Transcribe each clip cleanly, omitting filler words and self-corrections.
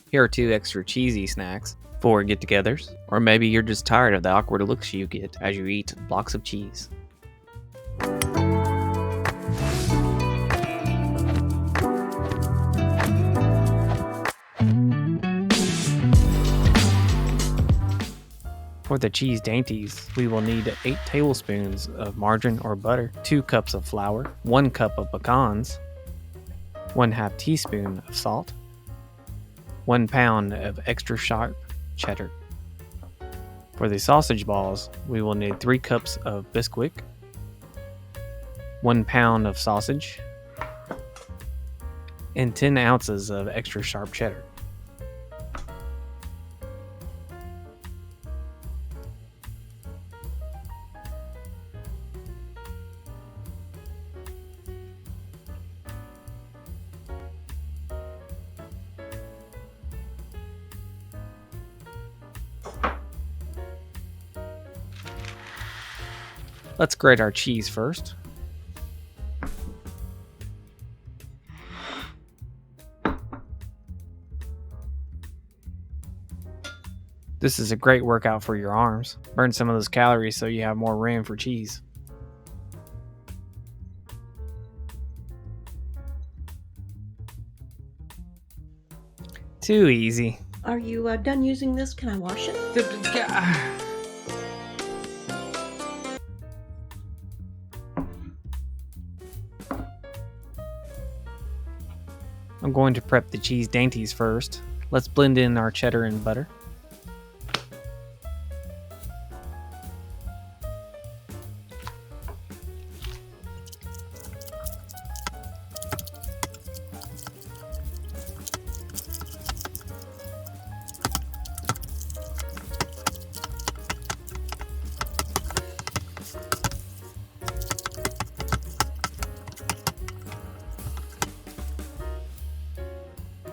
Here are 2 extra cheesy snacks for get-togethers, or maybe you're just tired of the awkward looks you get as you eat blocks of cheese. For the cheese dainties, we will need 8 tablespoons of margarine or butter, 2 cups of flour, 1 cup of pecans, 1/2 teaspoon of salt, 1 pound of extra sharp cheddar. For the sausage balls, we will need 3 cups of Bisquick, 1 pound of sausage, and 10 ounces of extra sharp cheddar. Let's grate our cheese first. This is a great workout for your arms. Burn some of those calories so you have more room for cheese. Too easy. Are you done using this? Can I wash it? I'm going to prep the cheese dainties first. Let's blend in our cheddar and butter.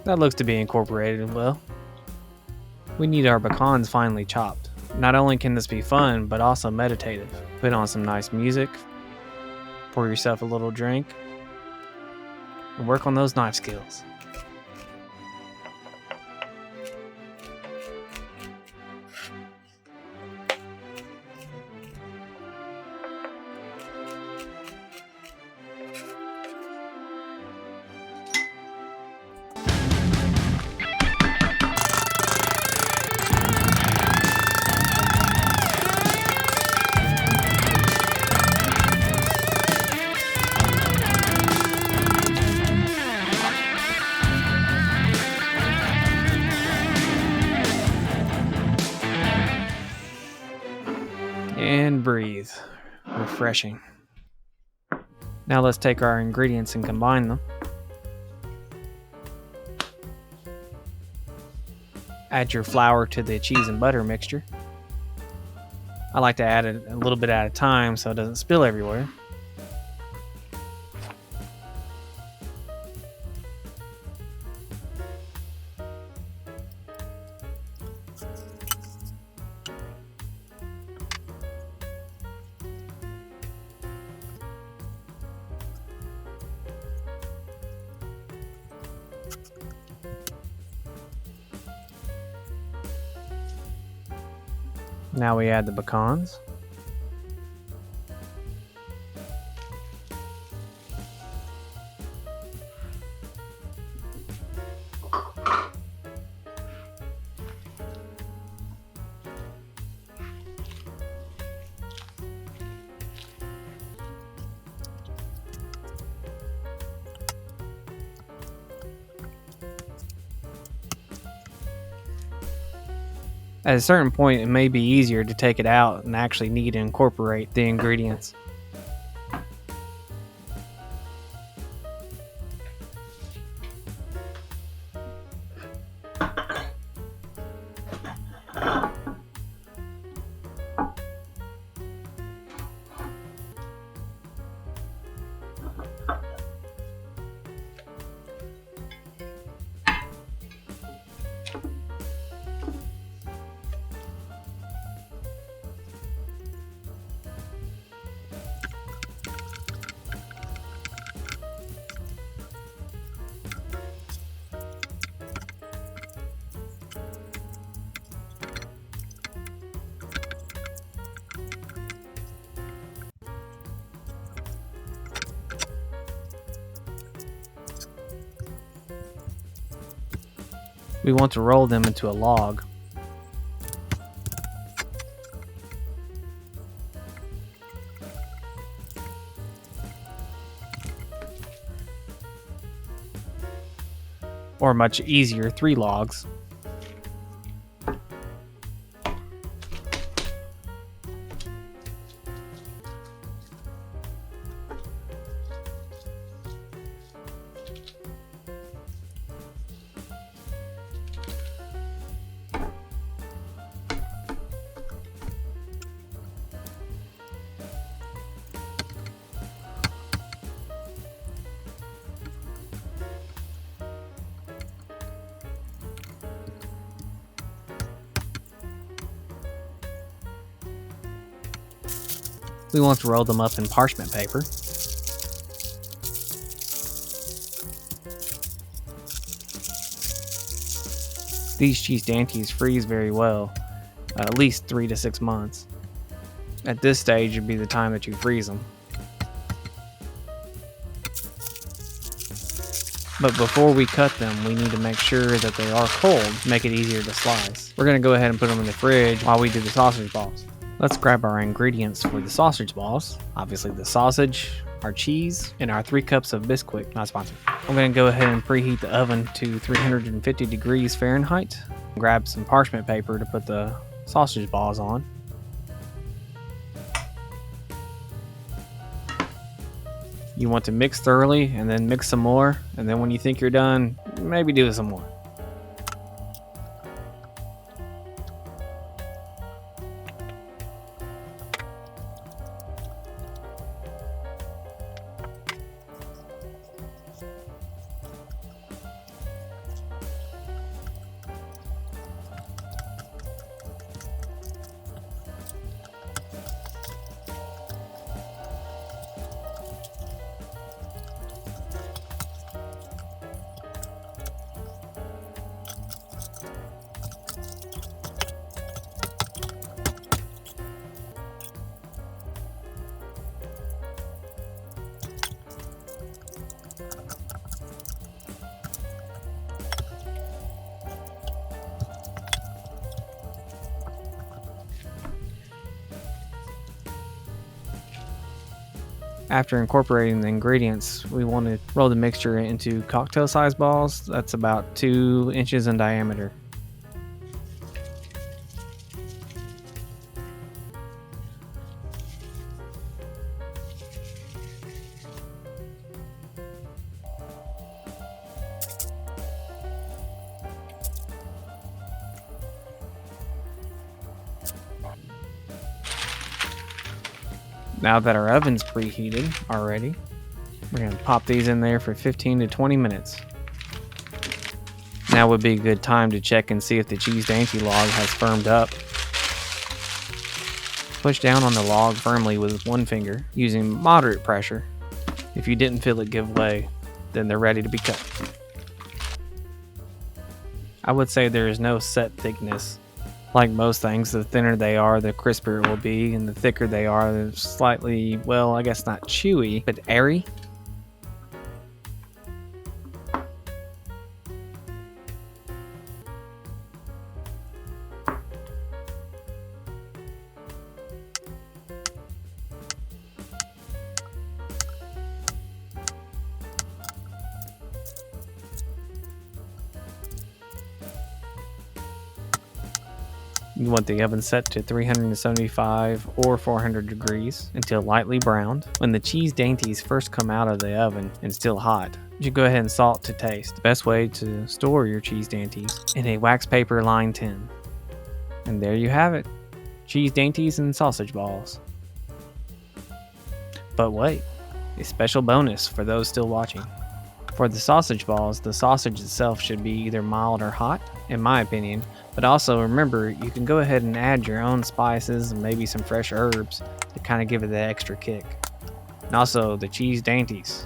That looks to be incorporated well. We need our pecans finely chopped. Not only can this be fun, but also meditative. Put on some nice music, pour yourself a little drink, and work on those knife skills. And breathe. Refreshing. Now let's take our ingredients and combine them. Add your flour to the cheese and butter mixture. I like to add it a little bit at a time so it doesn't spill everywhere. Now we add the pecans. At a certain point, it may be easier to take it out and actually need to incorporate the ingredients. We want to roll them into a log. Or much easier, 3 logs. We want to roll them up in parchment paper. These cheese dainties freeze very well, at least 3 to 6 months. At this stage would be the time that you freeze them. But before we cut them, we need to make sure that they are cold to make it easier to slice. We're going to go ahead and put them in the fridge while we do the sausage balls. Let's grab our ingredients for the sausage balls. Obviously the sausage, our cheese, and our 3 cups of Bisquick, not sponsored. I'm going to go ahead and preheat the oven to 350 degrees Fahrenheit. Grab some parchment paper to put the sausage balls on. You want to mix thoroughly and then mix some more, and then when you think you're done, maybe do some more. After incorporating the ingredients, we want to roll the mixture into cocktail size balls. That's about 2 inches in diameter. Now that our oven's preheated already, we're going to pop these in there for 15 to 20 minutes. Now would be a good time to check and see if the cheese dainty log has firmed up. Push down on the log firmly with one finger using moderate pressure. If you didn't feel it give way, then they're ready to be cut. I would say there is no set thickness. Like most things, the thinner they are, the crisper it will be, and the thicker they are, they're slightly, well, I guess not chewy, but airy. You want the oven set to 375 or 400 degrees until lightly browned. When the cheese dainties first come out of the oven and still hot, you go ahead and salt to taste. The best way to store your cheese dainties in a wax paper lined tin. And there you have it, cheese dainties and sausage balls. But wait, a special bonus for those still watching. For the sausage balls, the sausage itself should be either mild or hot, in my opinion, but also remember you can go ahead and add your own spices and maybe some fresh herbs to kind of give it that extra kick. And also the cheese dainties.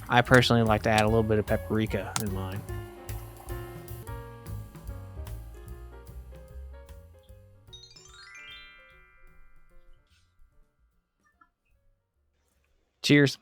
I personally like to add a little bit of paprika in mine. Cheers.